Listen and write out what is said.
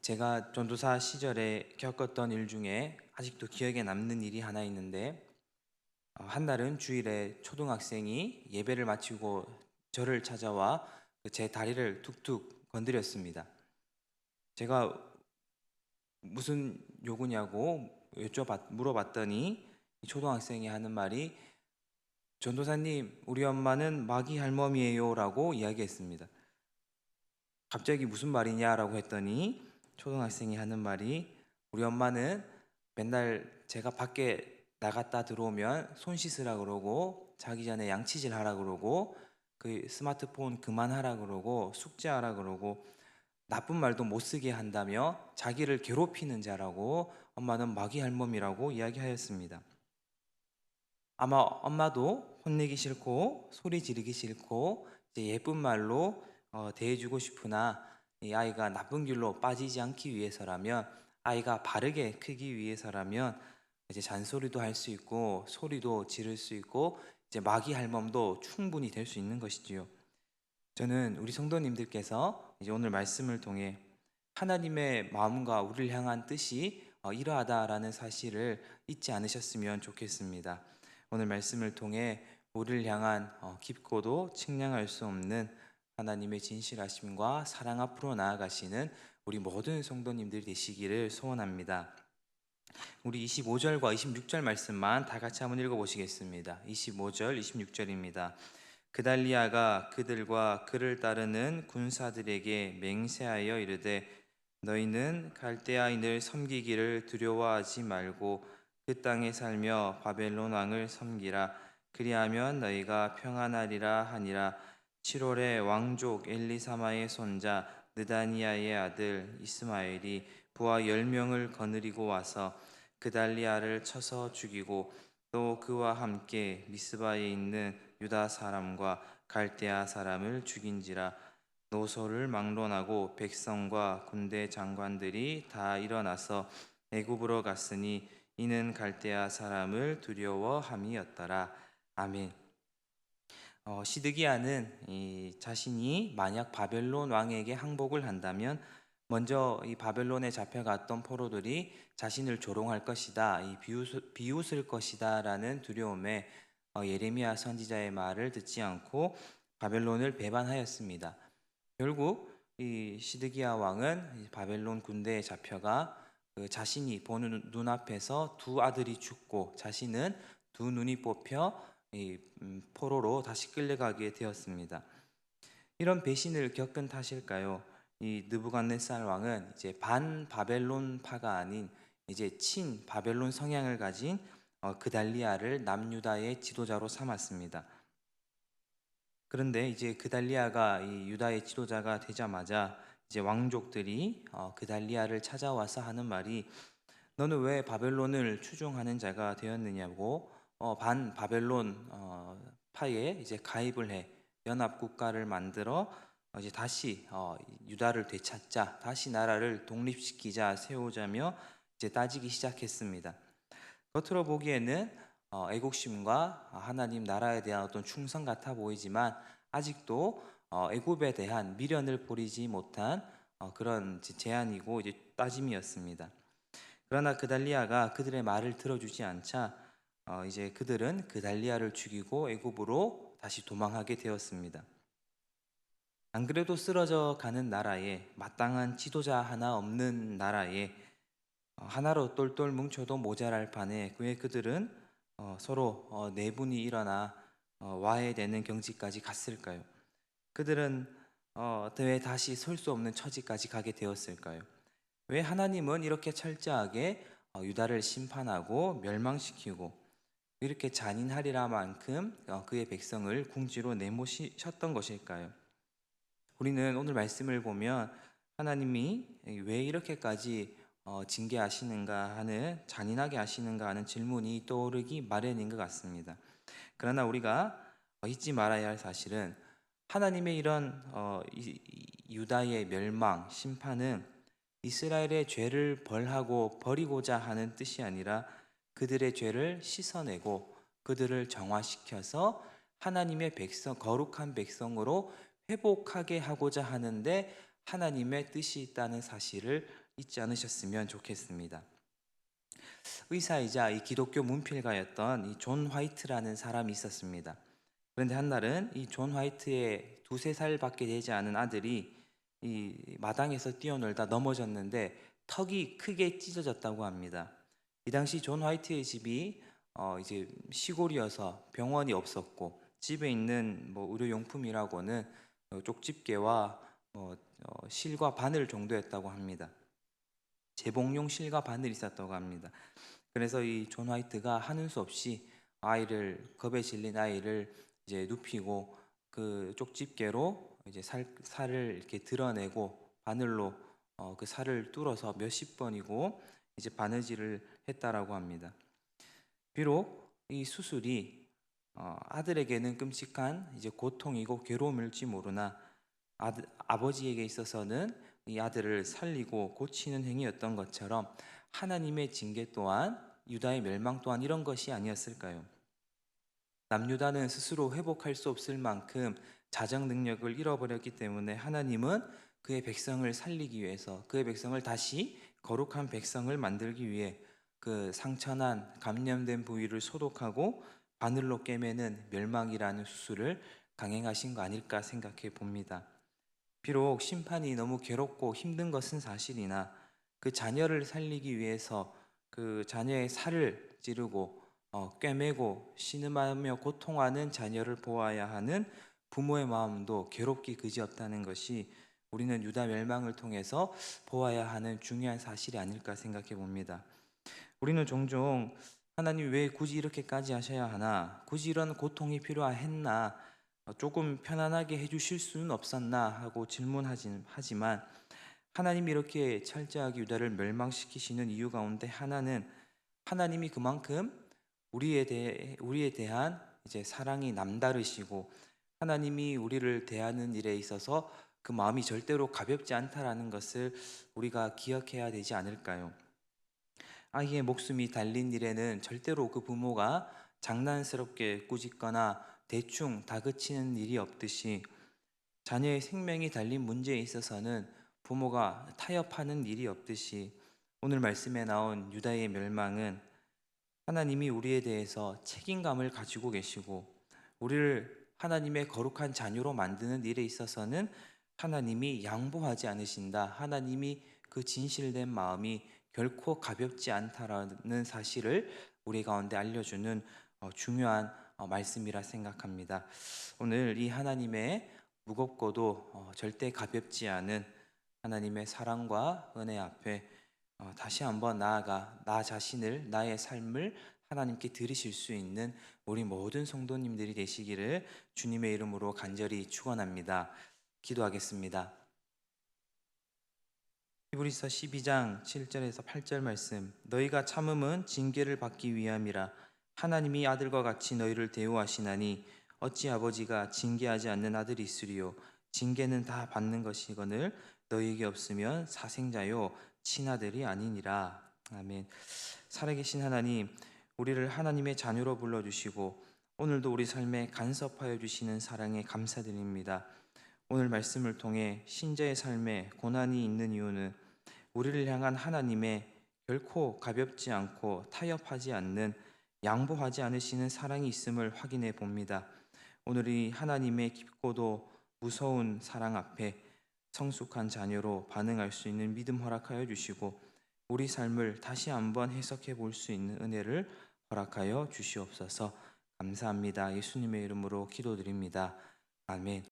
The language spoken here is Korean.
제가 전도사 시절에 겪었던 일 중에 아직도 기억에 남는 일이 하나 있는데, 한날은 주일에 초등학생이 예배를 마치고 저를 찾아와 제 다리를 툭툭 건드렸습니다. 제가 무슨 요구냐고 물어봤더니 이 초등학생이 하는 말이, 전도사님, 우리 엄마는 마귀 할멈이에요 라고 이야기했습니다. 갑자기 무슨 말이냐라고 했더니 초등학생이 하는 말이, 우리 엄마는 맨날 제가 밖에 나갔다 들어오면 손 씻으라 그러고, 자기 전에 양치질 하라 그러고, 그 스마트폰 그만하라 그러고, 숙제하라 그러고, 나쁜 말도 못 쓰게 한다며 자기를 괴롭히는 자라고, 엄마는 마귀 할멈이라고 이야기하였습니다. 아마 엄마도 혼내기 싫고 소리 지르기 싫고 이제 예쁜 말로 대해주고 싶으나, 이 아이가 나쁜 길로 빠지지 않기 위해서라면, 아이가 바르게 크기 위해서라면 이제 잔소리도 할 수 있고 소리도 지를 수 있고 이제 마귀 할멈도 충분히 될 수 있는 것이지요. 저는 우리 성도님들께서 이제 오늘 말씀을 통해 하나님의 마음과 우리를 향한 뜻이 이러하다라는 사실을 잊지 않으셨으면 좋겠습니다. 오늘 말씀을 통해 우리를 향한 깊고도 측량할 수 없는 하나님의 진실하심과 사랑 앞으로 나아가시는 우리 모든 성도님들 되시기를 소원합니다. 우리 25절과 26절 말씀만 다 같이 한번 읽어보시겠습니다. 25절, 26절입니다. 그달리아가 그들과 그를 따르는 군사들에게 맹세하여 이르되, 너희는 갈대아인을 섬기기를 두려워하지 말고 그 땅에 살며 바벨론 왕을 섬기라. 그리하면 너희가 평안하리라 하니라. 7월에 왕족 엘리사마의 손자 느다니아의 아들 이스마엘이 부하 10명을 거느리고 와서 그달리아를 쳐서 죽이고, 또 그와 함께 미스바에 있는 유다 사람과 갈대아 사람을 죽인지라. 노소를 막론하고 백성과 군대 장관들이 다 일어나서 애굽으로 갔으니 이는 갈대아 사람을 두려워함이었더라. 아멘. 시드기야는 자신이 만약 바벨론 왕에게 항복을 한다면 먼저 이 바벨론에 잡혀갔던 포로들이 자신을 조롱할 것이다, 비웃을 것이다 라는 두려움에 예레미야 선지자의 말을 듣지 않고 바벨론을 배반하였습니다. 결국 이 시드기야 왕은 바벨론 군대에 잡혀가 자신이 보는 눈앞에서 두 아들이 죽고 자신은 두 눈이 뽑혀 포로로 다시 끌려가게 되었습니다. 이런 배신을 겪은 탓일까요? 이 느부갓네살 왕은 이제 반 바벨론파가 아닌 이제 친 바벨론 성향을 가진 그달리아를 남유다의 지도자로 삼았습니다. 그런데 이제 그달리아가 이 유다의 지도자가 되자마자 이제 왕족들이 그달리아를 찾아와서 하는 말이, 너는 왜 바벨론을 추종하는 자가 되었느냐고, 반 바벨론 파에 이제 가입을 해 연합 국가를 만들어 이제 다시 유다를 되찾자, 다시 나라를 독립시키자, 세우자며 이제 따지기 시작했습니다. 겉으로 보기에는 애국심과 하나님 나라에 대한 어떤 충성 같아 보이지만, 아직도 애굽에 대한 미련을 버리지 못한 그런 제안이고 이제 따짐이었습니다. 그러나 그달리아가 그들의 말을 들어주지 않자 이제 그들은 그달리아를 죽이고 애굽으로 다시 도망하게 되었습니다. 안 그래도 쓰러져 가는 나라에, 마땅한 지도자 하나 없는 나라에 하나로 똘똘 뭉쳐도 모자랄 판에 왜 그들은 서로 내분이 일어나 와해되는 경지까지 갔을까요? 그들은 왜 다시 설 수 없는 처지까지 가게 되었을까요? 왜 하나님은 이렇게 철저하게 유다를 심판하고 멸망시키고 이렇게 잔인하리라 만큼 그의 백성을 궁지로 내모셨던 것일까요? 우리는 오늘 말씀을 보면 하나님이 왜 이렇게까지 징계하시는가 하는, 잔인하게 하시는가 하는 질문이 떠오르기 마련인 것 같습니다. 그러나 우리가 잊지 말아야 할 사실은, 하나님의 이런 유다의 멸망, 심판은 이스라엘의 죄를 벌하고 버리고자 하는 뜻이 아니라 그들의 죄를 씻어내고 그들을 정화시켜서 하나님의 백성, 거룩한 백성으로 회복하게 하고자 하는데 하나님의 뜻이 있다는 사실을 잊지 않으셨으면 좋겠습니다. 의사이자 이 기독교 문필가였던 이 존 화이트라는 사람이 있었습니다. 그런데 한날은 이 존 화이트의 두세 살밖에 되지 않은 아들이 이 마당에서 뛰어놀다 넘어졌는데 턱이 크게 찢어졌다고 합니다. 이 당시 존 화이트의 집이 이제 시골이어서 병원이 없었고 집에 있는 뭐 의료용품이라고는 쪽집게와 실과 바늘 정도였다고 합니다. 재봉용 실과 바늘이 있었다고 합니다. 그래서 이 존 화이트가 하는 수 없이 겁에 질린 아이를 이제 눕히고 그 쪽집게로 이제 살을 이렇게 드러내고 바늘로 그 살을 뚫어서 몇십 번이고 이제 바느질을 했다라고 합니다. 비록 이 수술이 아들에게는 끔찍한 이제 고통이고 괴로움일지 모르나 아버지에게 있어서는 이 아들을 살리고 고치는 행위였던 것처럼 하나님의 징계 또한 유다의 멸망 또한 이런 것이 아니었을까요? 남유다는 스스로 회복할 수 없을 만큼 자정 능력을 잃어버렸기 때문에 하나님은 그의 백성을 살리기 위해서 그의 백성을 다시 거룩한 백성을 만들기 위해 그 상처난 감염된 부위를 소독하고 바늘로 꿰매는 멸망이라는 수술을 강행하신 거 아닐까 생각해 봅니다. 비록 심판이 너무 괴롭고 힘든 것은 사실이나 그 자녀를 살리기 위해서 그 자녀의 살을 찌르고 꿰매고 신음하며 고통하는 자녀를 보아야 하는 부모의 마음도 괴롭기 그지없다는 것이 우리는 유다 멸망을 통해서 보아야 하는 중요한 사실이 아닐까 생각해 봅니다. 우리는 종종 하나님 왜 굳이 이렇게까지 하셔야 하나? 굳이 이런 고통이 필요했나? 조금 편안하게 해주실 수는 없었나? 하고 질문하지만 하나님이 이렇게 철저하게 유다를 멸망시키시는 이유 가운데 하나는 하나님이 그만큼 우리에 대한 이제 사랑이 남다르시고 하나님이 우리를 대하는 일에 있어서 그 마음이 절대로 가볍지 않다라는 것을 우리가 기억해야 되지 않을까요? 아이의 목숨이 달린 일에는 절대로 그 부모가 장난스럽게 꾸짖거나 대충 다그치는 일이 없듯이 자녀의 생명이 달린 문제에 있어서는 부모가 타협하는 일이 없듯이 오늘 말씀에 나온 유다의 멸망은 하나님이 우리에 대해서 책임감을 가지고 계시고 우리를 하나님의 거룩한 자녀로 만드는 일에 있어서는 하나님이 양보하지 않으신다. 하나님이 그 진실된 마음이 결코 가볍지 않다라는 사실을 우리 가운데 알려주는 중요한 말씀이라 생각합니다. 오늘 이 하나님의 무겁고도 절대 가볍지 않은 하나님의 사랑과 은혜 앞에 다시 한번 나아가 나 자신을 나의 삶을 하나님께 드리실 수 있는 우리 모든 성도님들이 되시기를 주님의 이름으로 간절히 축원합니다. 기도하겠습니다. 히브리서 12장 7절에서 8절 말씀 너희가 참음은 징계를 받기 위함이라 하나님이 아들과 같이 너희를 대우하시나니 어찌 아버지가 징계하지 않는 아들이 있으리요 징계는 다 받는 것이거늘 너희에게 없으면 사생자요 친아들이 아니니라. 아멘. 살아계신 하나님, 우리를 하나님의 자녀로 불러주시고 오늘도 우리 삶에 간섭하여 주시는 사랑에 감사드립니다. 오늘 말씀을 통해 신자의 삶에 고난이 있는 이유는 우리를 향한 하나님의 결코 가볍지 않고 타협하지 않는 양보하지 않으시는 사랑이 있음을 확인해 봅니다. 오늘 이 하나님의 깊고도 무서운 사랑 앞에 성숙한 자녀로 반응할 수 있는 믿음 허락하여 주시고 우리 삶을 다시 한번 해석해 볼 수 있는 은혜를 허락하여 주시옵소서. 감사합니다. 예수님의 이름으로 기도드립니다. 아멘.